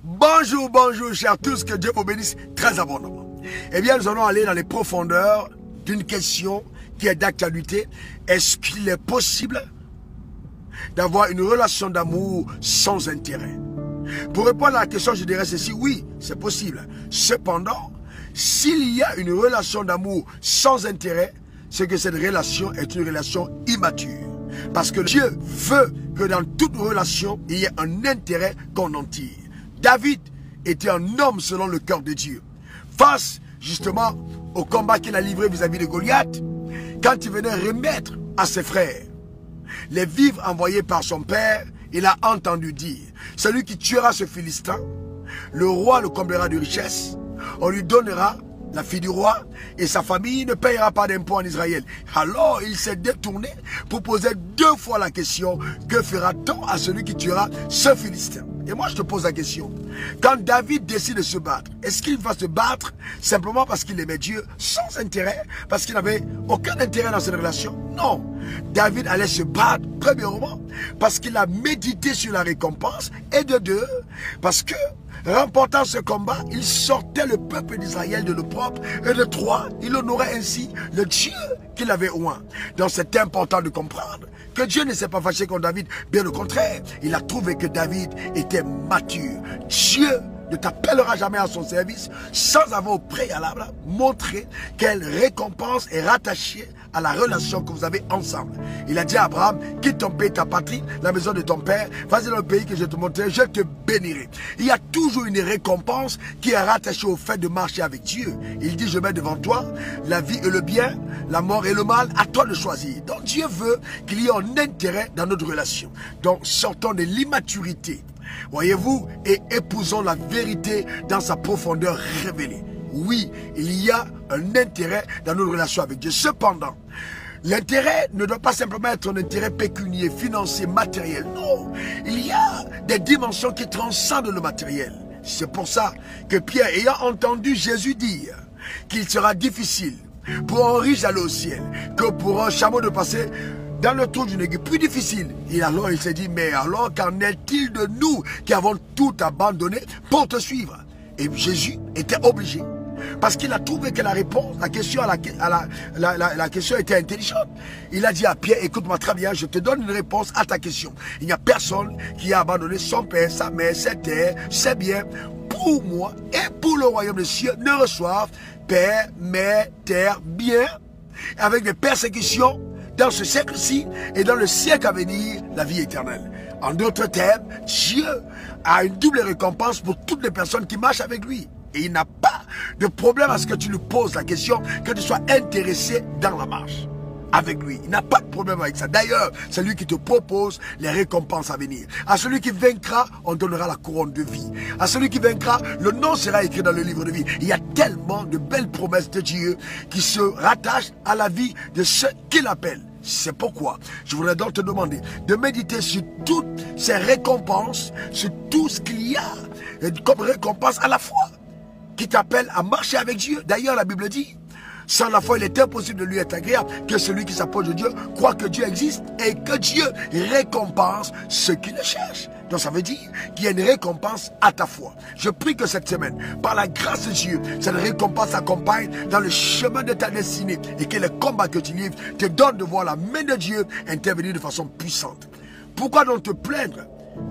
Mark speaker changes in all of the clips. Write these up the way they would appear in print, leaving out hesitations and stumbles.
Speaker 1: Bonjour, bonjour, chers tous, que Dieu vous bénisse très abondamment. Eh bien, nous allons aller dans les profondeurs d'une question qui est d'actualité. Est-ce qu'il est possible d'avoir une relation d'amour sans intérêt? Pour répondre à la question, je dirais ceci: oui, c'est possible. Cependant, s'il y a une relation d'amour sans intérêt, c'est que cette relation est une relation immature. Parce que Dieu veut que dans toute relation, il y ait un intérêt qu'on en tire. David était un homme selon le cœur de Dieu. Face justement au combat qu'il a livré vis-à-vis de Goliath, quand il venait remettre à ses frères les vivres envoyés par son père, il a entendu dire: celui qui tuera ce Philistin, le roi le comblera de richesses, on lui donnera la fille du roi, et sa famille ne payera pas d'impôts en Israël. Alors il s'est détourné pour poser deux fois la question: que fera-t-on à celui qui tuera ce Philistin? Et moi je te pose la question: quand David décide de se battre, est-ce qu'il va se battre simplement parce qu'il aimait Dieu, sans intérêt, parce qu'il n'avait aucun intérêt dans cette relation? Non. David allait se battre, premièrement, parce qu'il a médité sur la récompense, et de deux, parce que remportant ce combat, il sortait le peuple d'Israël de l'opprobre, et de trois, il honorait ainsi le Dieu qu'il avait oint. Donc c'est important de comprendre que Dieu ne s'est pas fâché contre David, bien au contraire, il a trouvé que David était mature. Dieu ne t'appellera jamais à son service sans avoir au préalable montré quelle récompense est rattachée à la relation que vous avez ensemble. Il a dit à Abraham: quitte ton pays, ta patrie, la maison de ton père, vas-y dans le pays que je te montrerai, je te bénirai. Il y a toujours une récompense qui est rattachée au fait de marcher avec Dieu. Il dit: je mets devant toi la vie et le bien, la mort et le mal, à toi de choisir. Donc Dieu veut qu'il y ait un intérêt dans notre relation. Donc sortons de l'immaturité, voyez-vous, et épousons la vérité dans sa profondeur révélée. Oui, il y a un intérêt dans notre relation avec Dieu. Cependant, l'intérêt ne doit pas simplement être un intérêt pécunier, financier, matériel. Non, il y a des dimensions qui transcendent le matériel. C'est pour ça que Pierre, ayant entendu Jésus dire qu'il sera difficile pour un riche d'aller au ciel que pour un chameau de passer dans le trou d'une aiguille, plus difficile. Et alors il s'est dit: mais alors qu'en est-il de nous qui avons tout abandonné pour te suivre? Et Jésus était obligé, parce qu'il a trouvé que la réponse, la question était intelligente. Il a dit à Pierre: écoute-moi très bien, je te donne une réponse à ta question. Il n'y a personne qui a abandonné son père, sa mère, ses terres, ses biens, pour moi et pour le royaume des cieux, ne reçoivent père, mère, terre, biens, avec des persécutions dans ce siècle-ci et dans le siècle à venir, la vie éternelle. En d'autres termes, Dieu a une double récompense pour toutes les personnes qui marchent avec lui. Et il n'a pas de problème à ce que tu lui poses la question, que tu sois intéressé dans la marche avec lui. Il n'a pas de problème avec ça. D'ailleurs, c'est lui qui te propose les récompenses à venir. À celui qui vaincra, on donnera la couronne de vie. À celui qui vaincra, le nom sera écrit dans le livre de vie. Il y a tellement de belles promesses de Dieu qui se rattachent à la vie de ceux qu'il appelle. C'est pourquoi je voudrais donc te demander de méditer sur toutes ces récompenses, sur tout ce qu'il y a comme récompense à la foi, qui t'appelle à marcher avec Dieu. D'ailleurs, la Bible dit: sans la foi, il est impossible de lui être agréable, que celui qui s'approche de Dieu croit que Dieu existe et que Dieu récompense ceux qui le cherchent. Donc ça veut dire qu'il y a une récompense à ta foi. Je prie que cette semaine, par la grâce de Dieu, cette récompense t'accompagne dans le chemin de ta destinée et que les combats que tu livres te donnent de voir la main de Dieu intervenir de façon puissante. Pourquoi donc te plaindre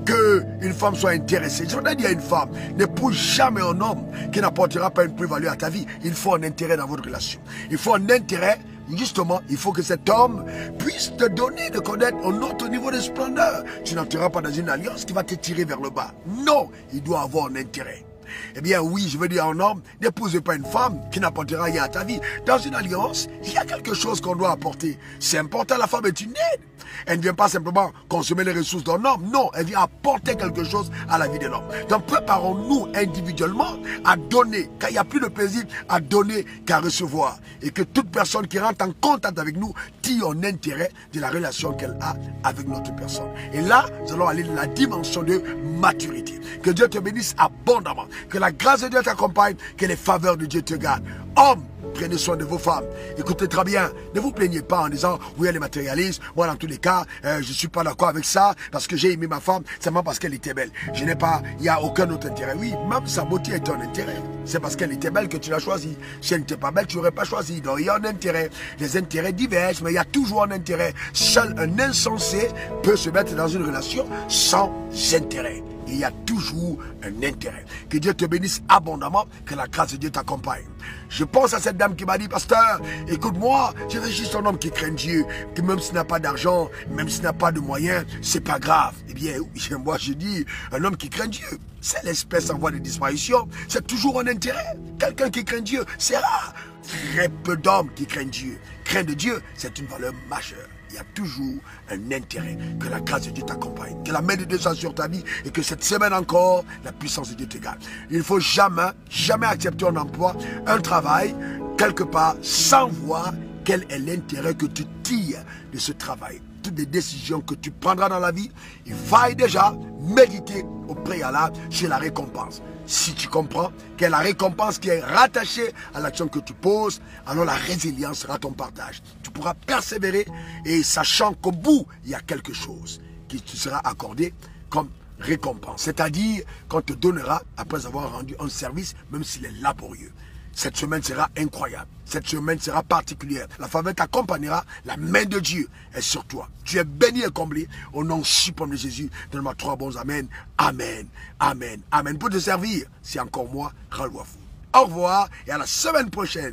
Speaker 1: qu'une femme soit intéressée? Je voudrais dire à une femme: n'épouse jamais un homme qui n'apportera pas une plus-value à ta vie. Il faut un intérêt dans votre relation. Il faut un intérêt, justement, il faut que cet homme puisse te donner de connaître un autre niveau de splendeur. Tu n'entreras pas dans une alliance qui va te tirer vers le bas. Non, il doit avoir un intérêt. Eh bien oui, je veux dire à un homme: n'épouse pas une femme qui n'apportera rien à ta vie. Dans une alliance, il y a quelque chose qu'on doit apporter. C'est important, la femme est une aide. Elle ne vient pas simplement consommer les ressources d'un homme. Non, elle vient apporter quelque chose à la vie de l'homme. Donc préparons-nous individuellement à donner, car il n'y a plus de plaisir à donner qu'à recevoir. Et que toute personne qui rentre en contact avec nous tire un intérêt de la relation qu'elle a avec notre personne. Et là, nous allons aller dans la dimension de maturité. Que Dieu te bénisse abondamment. Que la grâce de Dieu t'accompagne. Que les faveurs de Dieu te gardent. Homme, prenez soin de vos femmes. Écoutez très bien, ne vous plaignez pas en disant, oui, elle est matérialiste, moi dans tous les cas, je ne suis pas d'accord avec ça, parce que j'ai aimé ma femme, seulement parce qu'elle était belle. Je n'ai pas, il n'y a aucun autre intérêt. Oui, même sa beauté est un intérêt. C'est parce qu'elle était belle que tu l'as choisie. Si elle n'était pas belle, tu n'aurais pas choisi. Donc il y a un intérêt. Les intérêts divers, mais il y a toujours un intérêt. Seul un insensé peut se mettre dans une relation sans intérêt. Il y a toujours un intérêt. Que Dieu te bénisse abondamment, que la grâce de Dieu t'accompagne. Je pense à cette dame qui m'a dit, pasteur, écoute-moi, je veux juste un homme qui craint Dieu, que même s'il n'a pas d'argent, même s'il n'a pas de moyens, c'est pas grave. Eh bien, moi je dis, un homme qui craint Dieu, c'est l'espèce en voie de disparition, c'est toujours un intérêt. Quelqu'un qui craint Dieu, c'est rare. Très peu d'hommes qui craignent Dieu. Craindre Dieu, c'est une valeur majeure. Il y a toujours un intérêt. Que la grâce de Dieu t'accompagne. Que la main de Dieu soit sur ta vie. Et que cette semaine encore, la puissance de Dieu te garde. Il ne faut jamais, jamais accepter un emploi, un travail, quelque part, sans voir quel est l'intérêt que tu tires de ce travail. Toutes les décisions que tu prendras dans la vie, il faille déjà méditer au préalable sur la récompense. Si tu comprends que la récompense qui est rattachée à l'action que tu poses, alors la résilience sera ton partage. Tu pourras persévérer et sachant qu'au bout, il y a quelque chose qui te sera accordé comme récompense. C'est-à-dire qu'on te donnera après avoir rendu un service, même s'il est laborieux. Cette semaine sera incroyable. Cette semaine sera particulière. La faveur t'accompagnera. La main de Dieu est sur toi. Tu es béni et comblé. Au nom suprême de Jésus, donne-moi 3 bons amen. Amen. Amen. Amen. Pour te servir, c'est encore moi, Raoul Wafou. Au revoir et à la semaine prochaine.